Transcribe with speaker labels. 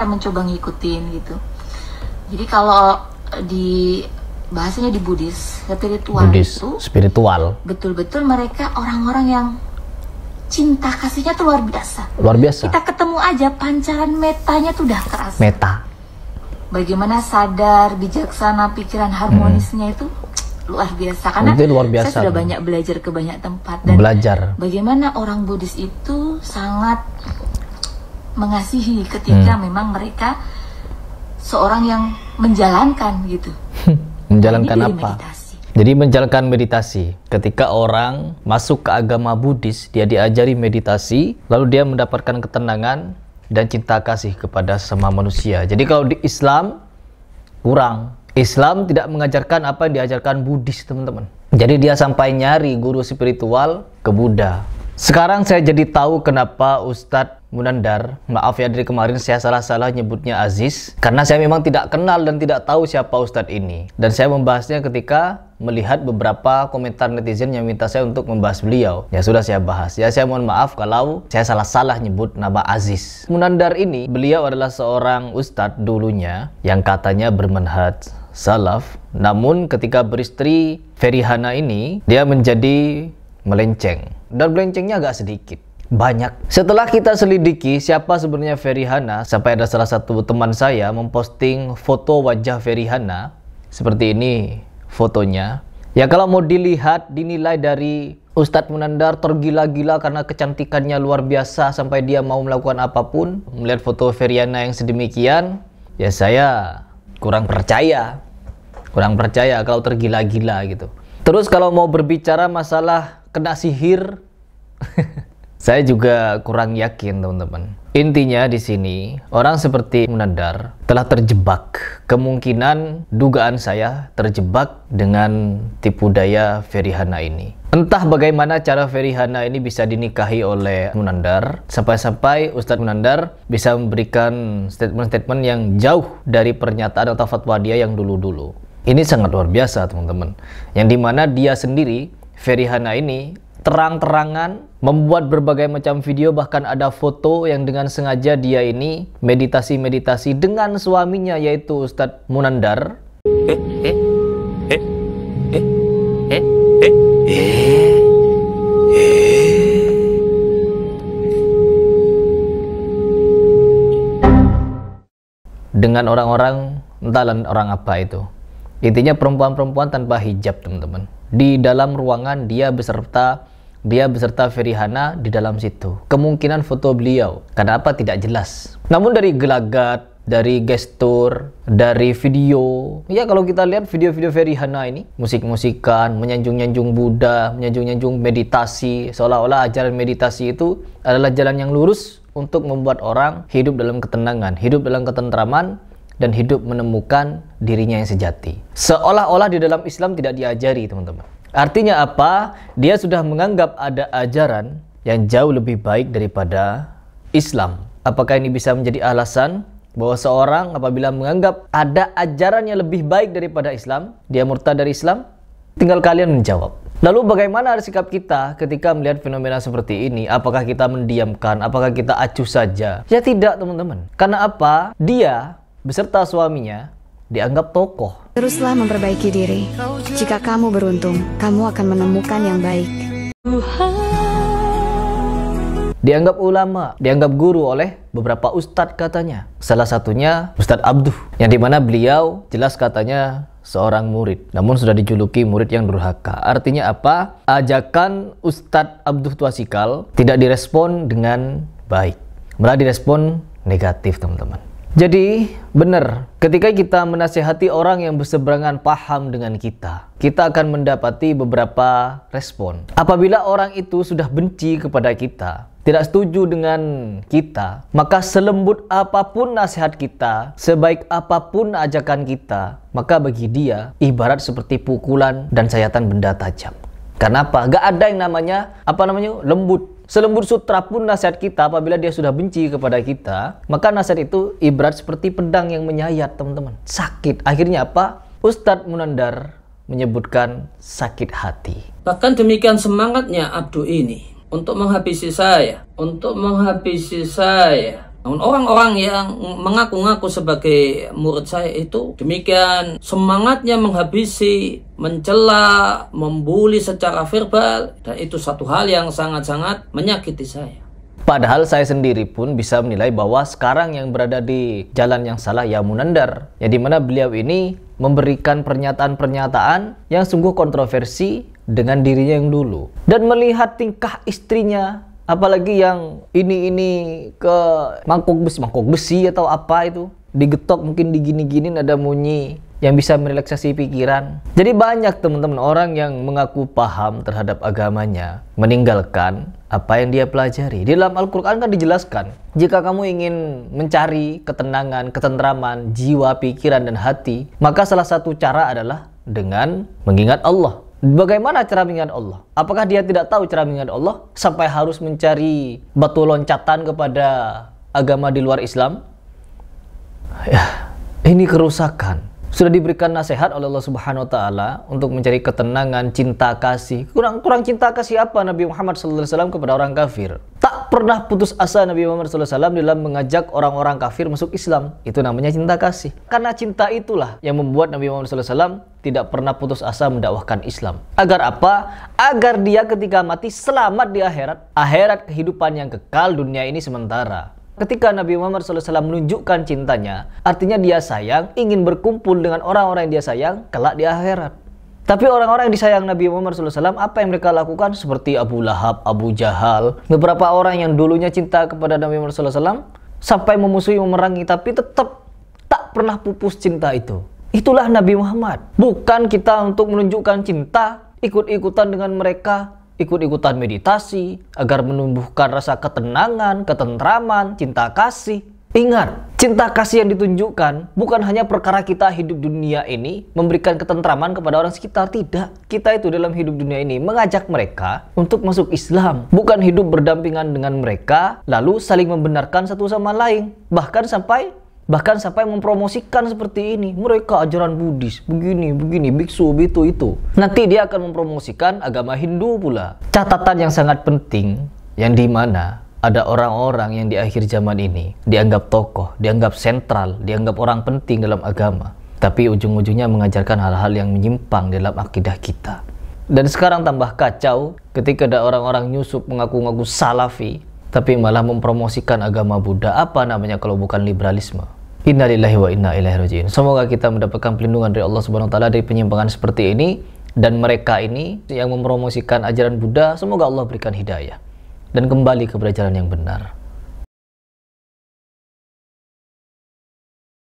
Speaker 1: mencoba ngikutin gitu. Jadi kalau di bahasanya di Buddhis spiritual, betul-betul mereka orang-orang yang cinta kasihnya tuh luar biasa.
Speaker 2: Luar biasa.
Speaker 1: Kita ketemu aja pancaran metanya tuh udah kerasa.
Speaker 2: Meta.
Speaker 1: Bagaimana sadar, bijaksana, pikiran harmonisnya itu luar biasa. Karena
Speaker 2: luar biasa,
Speaker 1: saya sudah banyak belajar ke banyak tempat dan bagaimana orang Buddhis itu sangat mengasihi ketika memang mereka seorang yang menjalankan gitu.
Speaker 2: Menjalankan apa? Meditasi. Jadi menjalankan meditasi. Ketika orang masuk ke agama Buddhis, dia diajari meditasi, lalu dia mendapatkan ketenangan dan cinta kasih kepada sesama manusia. Jadi kalau di Islam kurang. Islam tidak mengajarkan apa yang diajarkan Buddhis, teman-teman. Jadi dia sampai nyari guru spiritual ke Buddha. Sekarang saya jadi tahu kenapa Ustadz Munandar, maaf ya dari kemarin saya salah-salah nyebutnya Aziz, karena saya memang tidak kenal dan tidak tahu siapa Ustadz ini. Dan saya membahasnya ketika melihat beberapa komentar netizen yang minta saya untuk membahas beliau. Ya sudah saya bahas. Ya saya mohon maaf kalau saya salah-salah nyebut nama Aziz. Munandar ini, beliau adalah seorang Ustadz dulunya yang katanya bermanhaj salaf. Namun ketika beristri Ferihana ini, dia menjadi melenceng. Dan melencengnya agak sedikit. Banyak. Setelah kita selidiki siapa sebenarnya Ferihana, sampai ada salah satu teman saya memposting foto wajah Ferihana. Seperti ini fotonya. Ya kalau mau dilihat, dinilai dari Ustadz Munandar tergila-gila karena kecantikannya luar biasa sampai dia mau melakukan apapun. Melihat foto Ferihana yang sedemikian, ya saya kurang percaya. Kurang percaya kalau tergila-gila gitu. Terus kalau mau berbicara masalah kena sihir, saya juga kurang yakin, teman-teman. Intinya di sini orang seperti Munandar telah terjebak. Kemungkinan dugaan saya terjebak dengan tipu daya Ferihana ini. Entah bagaimana cara Ferihana ini bisa dinikahi oleh Munandar, sampai-sampai Ustadz Munandar bisa memberikan statement-statement yang jauh dari pernyataan atau fatwa dia yang dulu-dulu. Ini sangat luar biasa, teman-teman. Yang dimana dia sendiri, Ferihana ini, terang-terangan membuat berbagai macam video, bahkan ada foto yang dengan sengaja dia ini meditasi-meditasi dengan suaminya yaitu Ustadz Munandar. Dengan orang-orang, entahlah orang apa itu. Intinya perempuan-perempuan tanpa hijab, teman-teman. Di dalam ruangan dia beserta Ferihana di dalam situ. Kemungkinan foto beliau. Kenapa tidak jelas. Namun dari gelagat, dari gestur, dari video. Ya kalau kita lihat video-video Ferihana ini, musik-musikan, menyanjung-nyanjung Buddha, menyanjung-nyanjung meditasi, seolah-olah ajaran meditasi itu adalah jalan yang lurus untuk membuat orang hidup dalam ketenangan, hidup dalam ketentraman, dan hidup menemukan dirinya yang sejati. Seolah-olah di dalam Islam tidak diajari, teman-teman. Artinya apa? Dia sudah menganggap ada ajaran yang jauh lebih baik daripada Islam. Apakah ini bisa menjadi alasan bahwa seorang apabila menganggap ada ajaran yang lebih baik daripada Islam, dia murtad dari Islam? Tinggal kalian menjawab. Lalu bagaimana sikap kita ketika melihat fenomena seperti ini? Apakah kita mendiamkan? Apakah kita acuh saja? Ya tidak, teman-teman. Karena apa? Dia beserta suaminya dianggap tokoh.
Speaker 3: Teruslah memperbaiki diri. Jika kamu beruntung, kamu akan menemukan yang baik.
Speaker 2: Dianggap ulama, dianggap guru oleh beberapa ustadz katanya. Salah satunya Ustadz Abduh, yang dimana beliau jelas katanya seorang murid, namun sudah dijuluki murid yang durhaka. Artinya apa? Ajakan Ustadz Abduh Twasikal tidak direspon dengan baik, malah direspon negatif, teman-teman. Jadi benar, ketika kita menasihati orang yang berseberangan paham dengan kita akan mendapati beberapa respon. Apabila orang itu sudah benci kepada kita, tidak setuju dengan kita, maka selembut apapun nasihat kita, sebaik apapun ajakan kita, maka bagi dia ibarat seperti pukulan dan sayatan benda tajam. Kenapa? Gak ada yang namanya lembut. Selembut sutra pun nasihat kita, apabila dia sudah benci kepada kita, maka nasihat itu ibarat seperti pedang yang menyayat, teman-teman. Sakit. Akhirnya apa? Ustadz Munandar menyebutkan sakit hati.
Speaker 4: Bahkan demikian semangatnya Abduh ini untuk menghabisi saya, Namun orang-orang yang mengaku-ngaku sebagai murid saya itu demikian semangatnya menghabisi, mencela, membuli secara verbal, dan itu satu hal yang sangat-sangat menyakiti saya.
Speaker 2: Padahal saya sendiri pun bisa menilai bahwa sekarang yang berada di jalan yang salah ya Munandar, ya dimana beliau ini memberikan pernyataan-pernyataan yang sungguh kontroversi dengan dirinya yang dulu, dan melihat tingkah istrinya, apalagi yang ini ke mangkok besi atau apa itu, digetok mungkin digini-gini ada bunyi yang bisa merelaksasi pikiran. Jadi banyak teman-teman orang yang mengaku paham terhadap agamanya meninggalkan apa yang dia pelajari. Di dalam Al-Quran kan dijelaskan, jika kamu ingin mencari ketenangan, ketentraman, jiwa, pikiran, dan hati, maka salah satu cara adalah dengan mengingat Allah. Bagaimana cara mengingat Allah? Apakah dia tidak tahu cara mengingat Allah sampai harus mencari batu loncatan kepada agama di luar Islam? Ya, ini kerusakan. Sudah diberikan nasihat oleh Allah Subhanahu wa taala untuk mencari ketenangan, cinta kasih. Kurang cinta kasih apa Nabi Muhammad SAW kepada orang kafir? Tak pernah putus asa Nabi Muhammad SAW dalam mengajak orang-orang kafir masuk Islam. Itu namanya cinta kasih. Karena cinta itulah yang membuat Nabi Muhammad SAW tidak pernah putus asa mendakwahkan Islam. Agar apa? Agar dia ketika mati selamat di akhirat. Akhirat kehidupan yang kekal, dunia ini sementara. Ketika Nabi Muhammad SAW menunjukkan cintanya, artinya dia sayang, ingin berkumpul dengan orang-orang yang dia sayang kelak di akhirat. Tapi orang-orang yang disayang Nabi Muhammad SAW, apa yang mereka lakukan? Seperti Abu Lahab, Abu Jahal, beberapa orang yang dulunya cinta kepada Nabi Muhammad SAW, sampai memusuhi, memerangi, tapi tetap tak pernah pupus cinta itu. Itulah Nabi Muhammad. Bukan kita untuk menunjukkan cinta, ikut-ikutan dengan mereka, ikut-ikutan meditasi agar menumbuhkan rasa ketenangan, ketentraman, cinta kasih. Ingat, cinta kasih yang ditunjukkan bukan hanya perkara kita hidup dunia ini memberikan ketentraman kepada orang sekitar, tidak. Kita itu dalam hidup dunia ini mengajak mereka untuk masuk Islam, bukan hidup berdampingan dengan mereka lalu saling membenarkan satu sama lain, bahkan sampai mempromosikan seperti ini. Mereka ajaran Buddhis, begini, biksu, itu. Nanti dia akan mempromosikan agama Hindu pula. Catatan yang sangat penting, yang dimana ada orang-orang yang di akhir zaman ini dianggap tokoh, dianggap sentral, dianggap orang penting dalam agama, tapi ujung-ujungnya mengajarkan hal-hal yang menyimpang dalam akidah kita. Dan sekarang tambah kacau ketika ada orang-orang nyusup mengaku-ngaku salafi, tapi malah mempromosikan agama Buddha. Apa namanya kalau bukan liberalisme? Innalillahi wa inna ilaihi raji'un. Semoga kita mendapatkan perlindungan dari Allah Subhanahu wa taala dari penyimpangan seperti ini, dan mereka ini yang mempromosikan ajaran Buddha, semoga Allah berikan hidayah dan kembali kepada jalan yang benar.